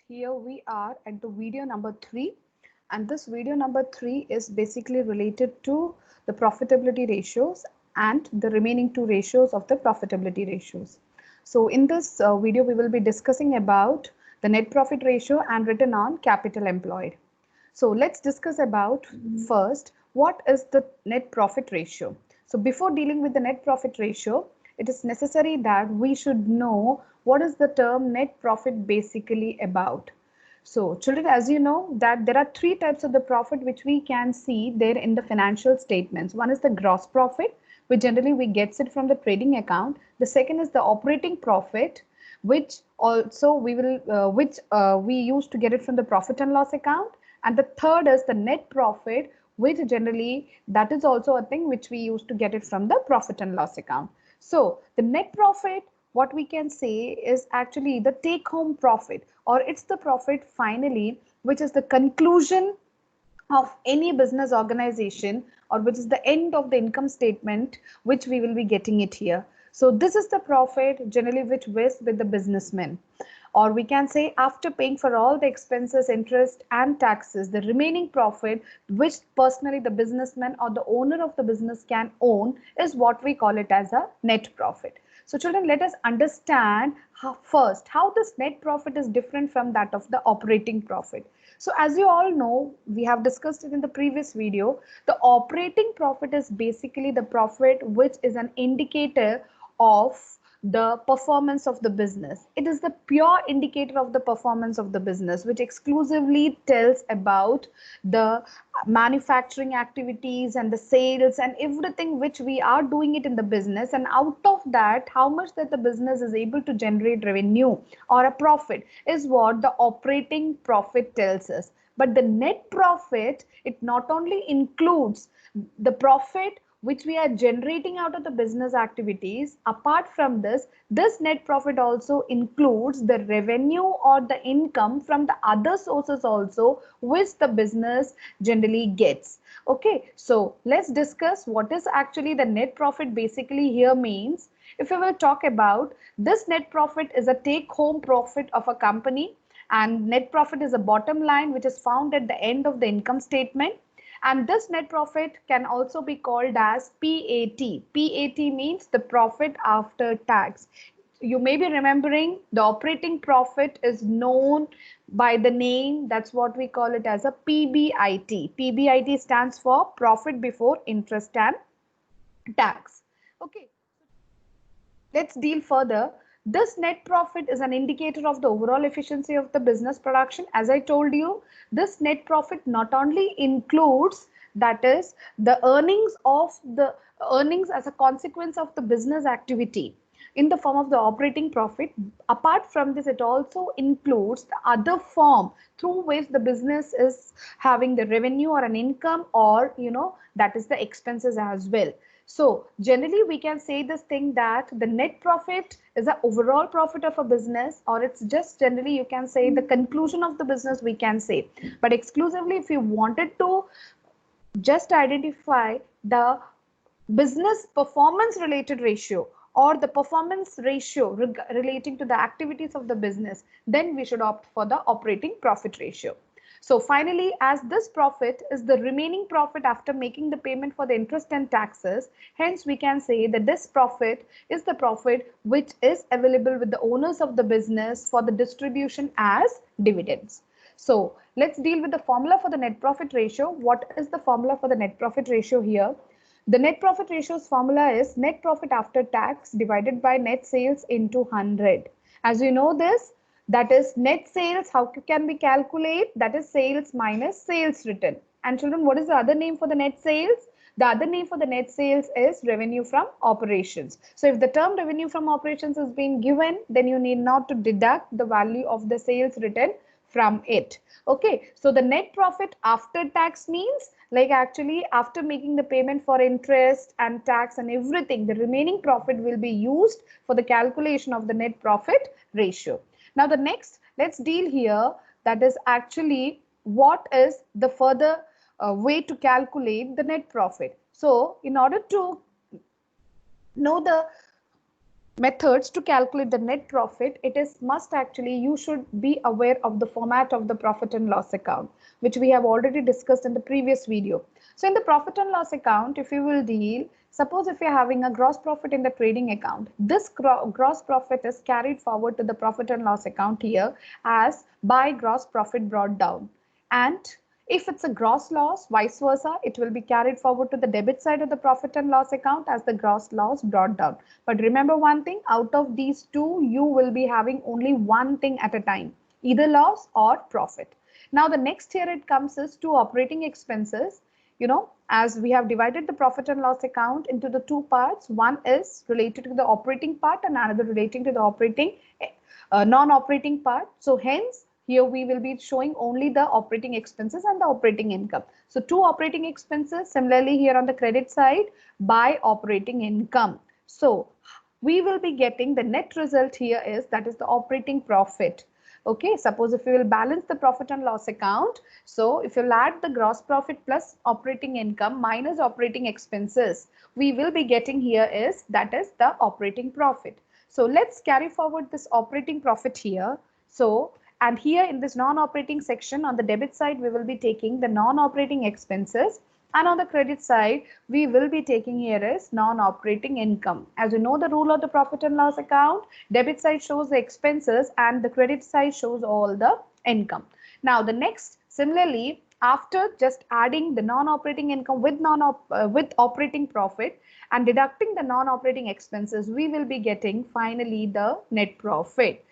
here we are at the video number 3, and this video number 3 is basically related to the profitability ratios and the remaining two ratios of the profitability ratios. So in this video we will be discussing about the net profit ratio and return on capital employed. So let's discuss about first what is the net profit ratio. So before dealing with the net profit ratio, it is necessary that we should know what is the term net profit basically about. So children, as you know that there are three types of the profit which we can see there in the financial statements. One is the gross profit, which generally we gets it from the trading account. The second is the operating profit, which also we use to get it from the profit and loss account. And the third is the net profit, which generally that is also a thing which we use to get it from the profit and loss account. So the net profit, what we can say is actually the take home profit, or it's the profit finally, which is the conclusion of any business organization, or which is the end of the income statement, which we will be getting it here. So this is the profit generally which rests with the businessman, or we can say after paying for all the expenses, interest and taxes, the remaining profit which personally the businessman or the owner of the business can own is what we call it as a net profit. So children, let us understand how this net profit is different from that of the operating profit. So as you all know, we have discussed it in the previous video, the operating profit is basically the profit which is an indicator of the performance of the business. It is the pure indicator of the performance of the business, which exclusively tells about the manufacturing activities and the sales and everything which we are doing it in the business, and out of that how much that the business is able to generate revenue or a profit is what the operating profit tells us. But the net profit, it not only includes the profit which we are generating out of the business activities. Apart from this, this net profit also includes the revenue or the income from the other sources also which the business generally gets. Okay, so let's discuss what is actually the net profit basically here means. If we will talk about this, net profit is a take home profit of a company, and net profit is a bottom line which is found at the end of the income statement. And this net profit can also be called as PAT. PAT means the profit after tax. You may be remembering the operating profit is known by the name, that's what we call it as a PBIT. PBIT stands for profit before interest and tax. Okay, let's deal further. This net profit is an indicator of the overall efficiency of the business production. As I told you, this net profit not only includes, that is, the earnings as a consequence of the business activity in the form of the operating profit. Apart from this, it also includes the other form through which the business is having the revenue or an income, or that is the expenses as well. So generally we can say this thing that the net profit is the overall profit of a business, or it's just generally you can say the conclusion of the business we can say. But exclusively if you wanted to just identify the business performance related ratio or the performance ratio relating to the activities of the business, then we should opt for the operating profit ratio. So finally, as this profit is the remaining profit after making the payment for the interest and taxes, hence we can say that this profit is the profit which is available with the owners of the business for the distribution as dividends. So let's deal with the formula for the net profit ratio. What is the formula for the net profit ratio here? The net profit ratio's formula is net profit after tax divided by net sales into 100. As you know this, that is net sales, how can we calculate? That is sales minus sales written. And children, what is the other name for the net sales? The other name for the net sales is revenue from operations. So if the term revenue from operations is being given, then you need not to deduct the value of the sales written from it. Okay, so the net profit after tax means like actually after making the payment for interest and tax and everything, the remaining profit will be used for the calculation of the net profit ratio. Now the next, let's deal here, that is actually what is the further way to calculate the net profit. So in order to know the methods to calculate the net profit, it is must actually you should be aware of the format of the profit and loss account, which we have already discussed in the previous video. So in the profit and loss account, if you will deal, suppose if you're having a gross profit in the trading account, this gross profit is carried forward to the profit and loss account here as by gross profit brought down. And if it's a gross loss, vice versa, it will be carried forward to the debit side of the profit and loss account as the gross loss brought down. But remember one thing, out of these two, you will be having only one thing at a time, either loss or profit. Now the next here it comes is to operating expenses. As we have divided the profit and loss account into the two parts, one is related to the operating part and another relating to the operating non-operating part. So hence here we will be showing only the operating expenses and the operating income. So two operating expenses, similarly here on the credit side by operating income. So we will be getting the net result here is that is the operating profit. Okay, suppose if we will balance the profit and loss account, so if you'll add the gross profit plus operating income minus operating expenses, we will be getting here is that is the operating profit. So let's carry forward this operating profit here. So, and here in this non-operating section on the debit side, we will be taking the non-operating expenses, and on the credit side, we will be taking here is non-operating income. As you know the rule of the profit and loss account, debit side shows the expenses and the credit side shows all the income. Now the next, similarly, after just adding the non-operating income with operating profit and deducting the non-operating expenses, we will be getting finally the net profit.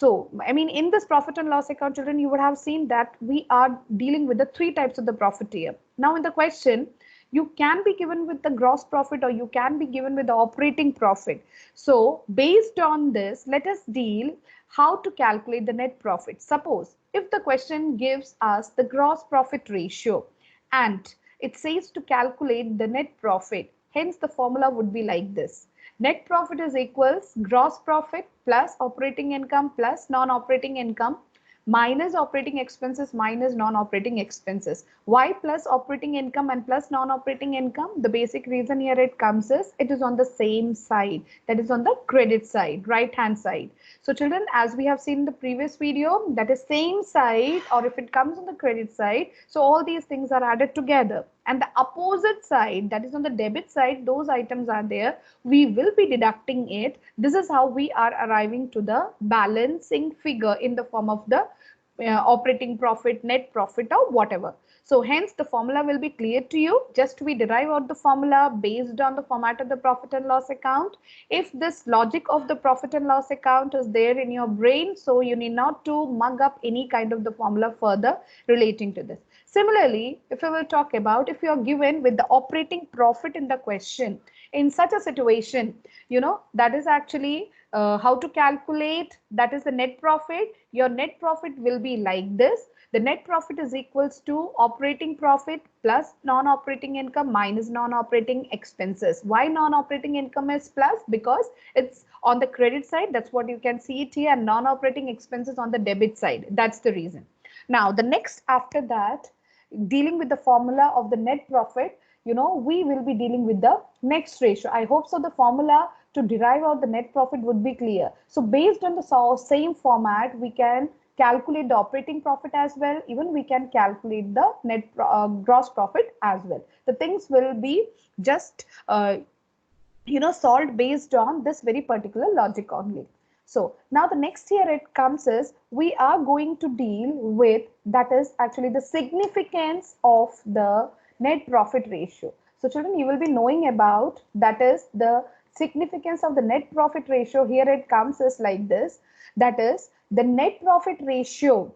So, I mean, in this profit and loss account, children, you would have seen that we are dealing with the three types of the profit here. Now, in the question, you can be given with the gross profit or you can be given with the operating profit. So, based on this, let us deal how to calculate the net profit. Suppose if the question gives us the gross profit ratio and it says to calculate the net profit, hence the formula would be like this. Net profit is equals gross profit plus operating income plus non-operating income minus operating expenses minus non-operating expenses. Why plus operating income and plus non-operating income? The basic reason here it comes is it is on the same side, that is on the credit side, right hand side. So children, as we have seen in the previous video, that is same side, or if it comes on the credit side, so all these things are added together. And the opposite side, that is on the debit side, those items are there, we will be deducting it. This is how we are arriving to the balancing figure in the form of the operating profit, net profit, or whatever. So hence the formula will be clear to you. Just we derive out the formula based on the format of the profit and loss account. If this logic of the profit and loss account is there in your brain, so you need not to mug up any kind of the formula further relating to this. Similarly, if I will talk about if you are given with the operating profit in the question, in such a situation, that is actually how to calculate, that is the net profit. Your net profit will be like this. The net profit is equals to operating profit plus non-operating income minus non-operating expenses. Why non-operating income is plus? Because it's on the credit side. That's what you can see it here, and non-operating expenses on the debit side. That's the reason. Now, the next after that, dealing with the formula of the net profit, we will be dealing with the next ratio. I hope so the formula to derive out the net profit would be clear. So based on the same format, we can calculate the operating profit as well. Even we can calculate the gross profit as well. The things will be just solved based on this very particular logic only. So now the next here it comes is we are going to deal with, that is actually the significance of the net profit ratio. So children, you will be knowing about, that is the significance of the net profit ratio. Here it comes is like this, that is the net profit ratio.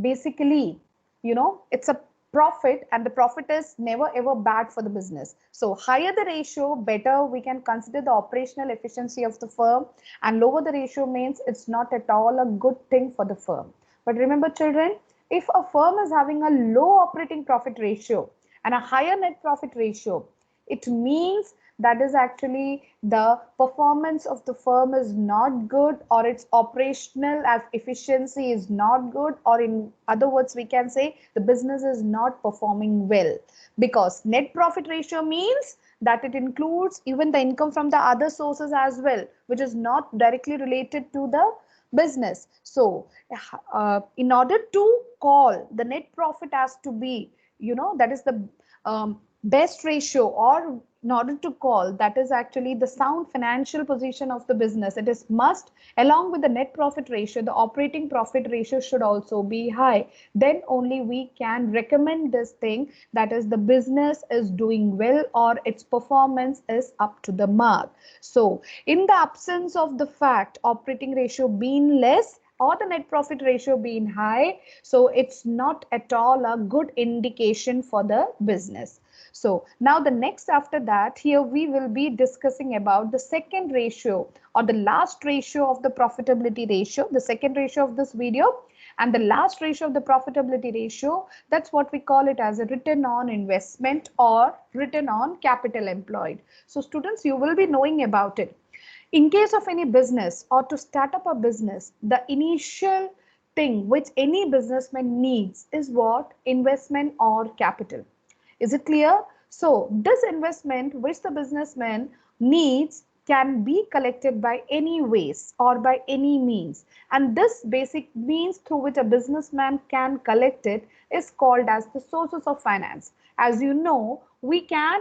Basically, it's a profit, and the profit is never ever bad for the business. So higher the ratio, better we can consider the operational efficiency of the firm, and lower the ratio means it's not at all a good thing for the firm. But remember children, if a firm is having a low operating profit ratio and a higher net profit ratio, it means that is actually the performance of the firm is not good, or its operational efficiency is not good, or in other words we can say the business is not performing well, because net profit ratio means that it includes even the income from the other sources as well, which is not directly related to the business. So in order to call the net profit as to be, that is the best ratio, or in order to call that is actually the sound financial position of the business, it is must, along with the net profit ratio, the operating profit ratio should also be high. Then only we can recommend this thing, that is the business is doing well or its performance is up to the mark. So in the absence of the fact operating ratio being less or the net profit ratio being high, so it's not at all a good indication for the business. So now the next after that, here we will be discussing about the second ratio or the last ratio of the profitability ratio, the second ratio of this video, and the last ratio of the profitability ratio, that's what we call it as a return on investment or return on capital employed. So students, you will be knowing about it. In case of any business or to start up a business, the initial thing which any businessman needs is what? Investment or capital. Is it clear? So this investment which the businessman needs can be collected by any ways or by any means, and this basic means through which a businessman can collect it is called as the sources of finance. As you know, we can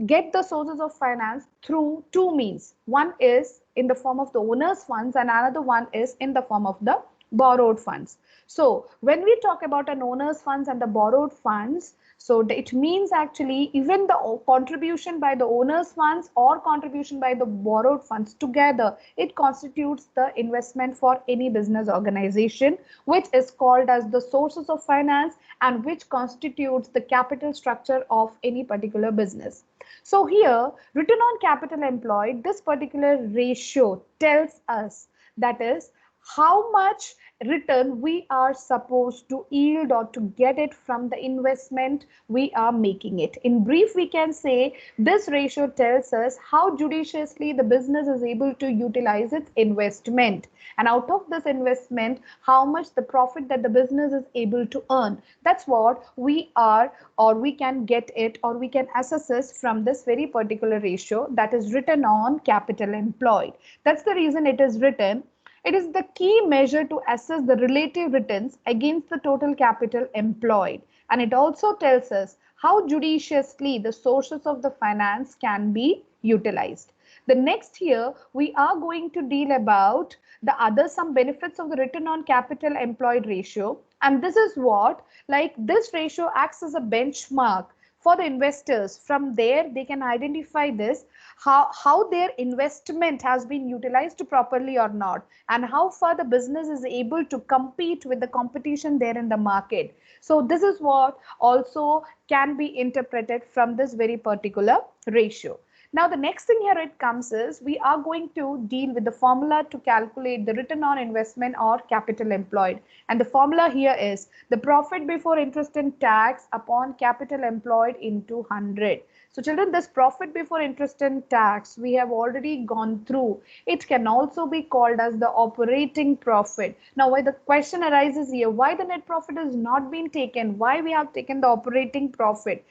get the sources of finance through two means. One is in the form of the owner's funds and another one is in the form of the borrowed funds. So when we talk about an owner's funds and the borrowed funds, so it means actually even the contribution by the owner's funds or contribution by the borrowed funds together, it constitutes the investment for any business organization, which is called as the sources of finance and which constitutes the capital structure of any particular business. So here, return on capital employed, this particular ratio tells us, that is how much return we are supposed to yield or to get it from the investment we are making it. In brief, we can say this ratio tells us how judiciously the business is able to utilize its investment, and out of this investment how much the profit that the business is able to earn. That's what we are, or we can get it, or we can assess it from this very particular ratio, that is return on capital employed. That's the reason it is written. It is the key measure to assess the relative returns against the total capital employed, and it also tells us how judiciously the sources of the finance can be utilized. The next here we are going to deal about the other some benefits of the return on capital employed ratio, and this is what, like this ratio acts as a benchmark for the investors. From there they can identify this, how their investment has been utilized properly or not, and how far the business is able to compete with the competition there in the market. So this is what also can be interpreted from this very particular ratio. Now the next thing here it comes is we are going to deal with the formula to calculate the return on investment or capital employed, and the formula here is the profit before interest and tax upon capital employed into 100. So children, this profit before interest and tax we have already gone through. It can also be called as the operating profit. Now why the question arises here, why the net profit has not been taken, why we have taken the operating profit?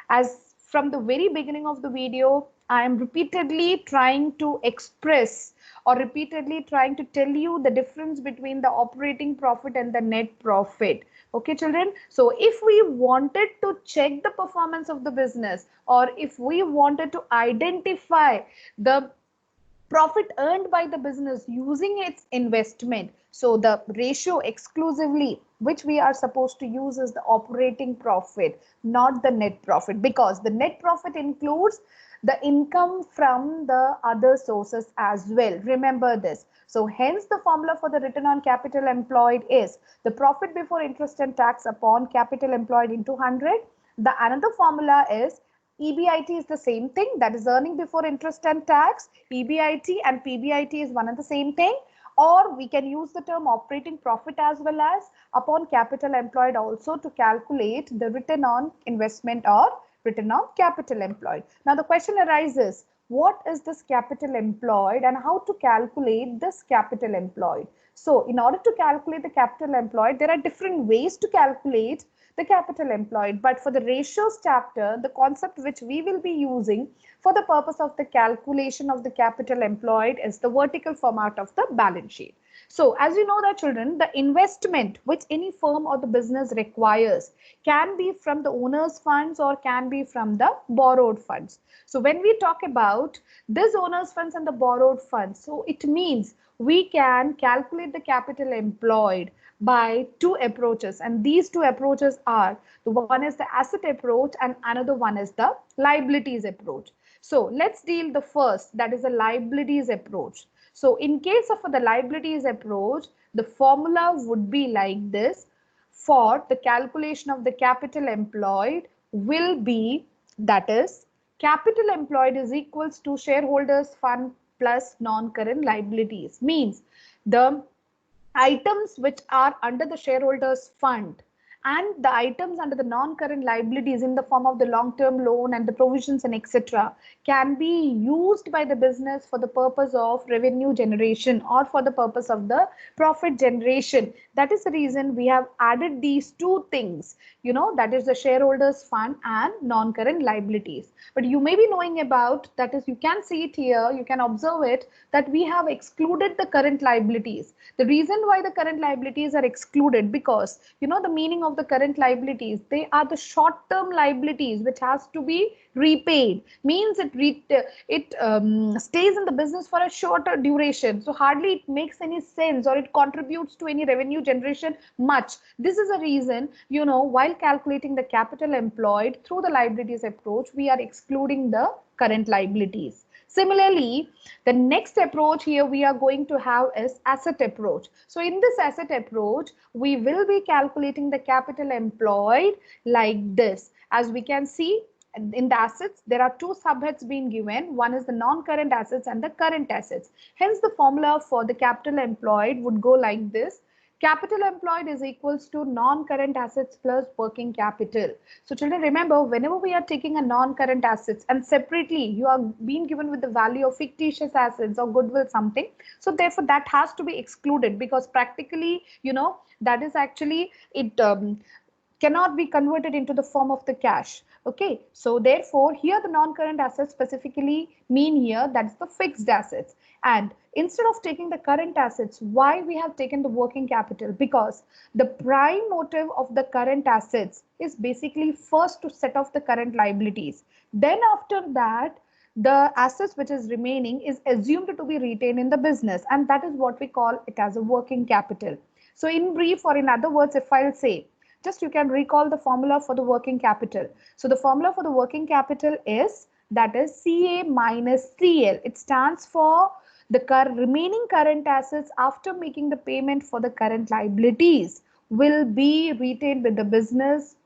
As from the very beginning of the video, I am repeatedly trying to express or repeatedly trying to tell you the difference between the operating profit and the net profit. Okay, children. So if we wanted to check the performance of the business, or if we wanted to identify the profit earned by the business using its investment, so the ratio exclusively which we are supposed to use is the operating profit, not the net profit, because the net profit includes the income from the other sources as well. Remember this. So hence the formula for the return on capital employed is the profit before interest and tax upon capital employed into 100. The another formula is EBIT is the same thing, that is earning before interest and tax. EBIT and PBIT is one and the same thing. Or we can use the term operating profit as well as upon capital employed also to calculate the return on investment or return on capital employed. Now the question arises, what is this capital employed and how to calculate this capital employed. So in order to calculate the capital employed, there are different ways to calculate the capital employed. But for the ratios chapter, the concept which we will be using for the purpose of the calculation of the capital employed is the vertical format of the balance sheet. So as you know that children, the investment which any firm or the business requires can be from the owner's funds or can be from the borrowed funds. So when we talk about this owner's funds and the borrowed funds, so it means we can calculate the capital employed by two approaches, and these two approaches are, the one is the asset approach and another one is the liabilities approach. So let's deal the first, that is the liabilities approach. So in case of the liabilities approach, the formula would be like this. For the calculation of the capital employed will be, that is, capital employed is equals to shareholders fund plus non-current liabilities. Means the items which are under the shareholders fund and the items under the non-current liabilities in the form of the long-term loan and the provisions and etc. can be used by the business for the purpose of revenue generation or for the purpose of the profit generation. That is the reason we have added these two things, that is the shareholders fund and non-current liabilities. But you may be knowing about, that is, you can see it here, you can observe it, that we have excluded the current liabilities. The reason why the current liabilities are excluded, because the meaning of the current liabilities, they are the short-term liabilities which has to be repaid. Means it stays in the business for a shorter duration, so hardly it makes any sense or it contributes to any revenue generation much. This is a reason, while calculating the capital employed through the liabilities approach, we are excluding the current liabilities. Similarly, the next approach here we are going to have is asset approach. So in this asset approach, we will be calculating the capital employed like this. As we can see, in the assets, there are two subheads being given. One is the non-current assets and the current assets. Hence, the formula for the capital employed would go like this. Capital employed is equals to non-current assets plus working capital. So children, remember, whenever we are taking a non-current assets and separately you are being given with the value of fictitious assets or goodwill something, so therefore that has to be excluded, because practically, that is actually, it cannot be converted into the form of the cash. Okay, so therefore here the non-current assets specifically mean here that's the fixed assets. And instead of taking the current assets, why we have taken the working capital? Because the prime motive of the current assets is basically first to set off the current liabilities. Then after that, the assets which is remaining is assumed to be retained in the business, and that is what we call it as a working capital. So in brief, or in other words, if I'll say, just you can recall the formula for the working capital. So the formula for the working capital is, that is CA minus CL. It stands for the remaining current assets after making the payment for the current liabilities will be retained with the business,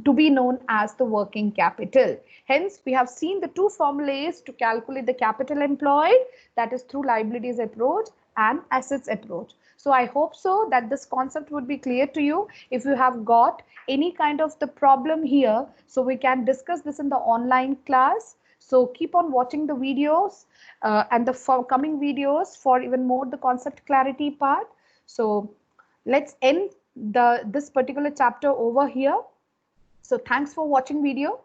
to be known as the working capital. Hence, we have seen the two formulas to calculate the capital employed, that is through liabilities approach and assets approach. So I hope so that this concept would be clear to you. If you have got any kind of the problem here, so we can discuss this in the online class. So keep on watching the videos and the coming videos for even more the concept clarity part. So let's end this particular chapter over here. So thanks for watching video.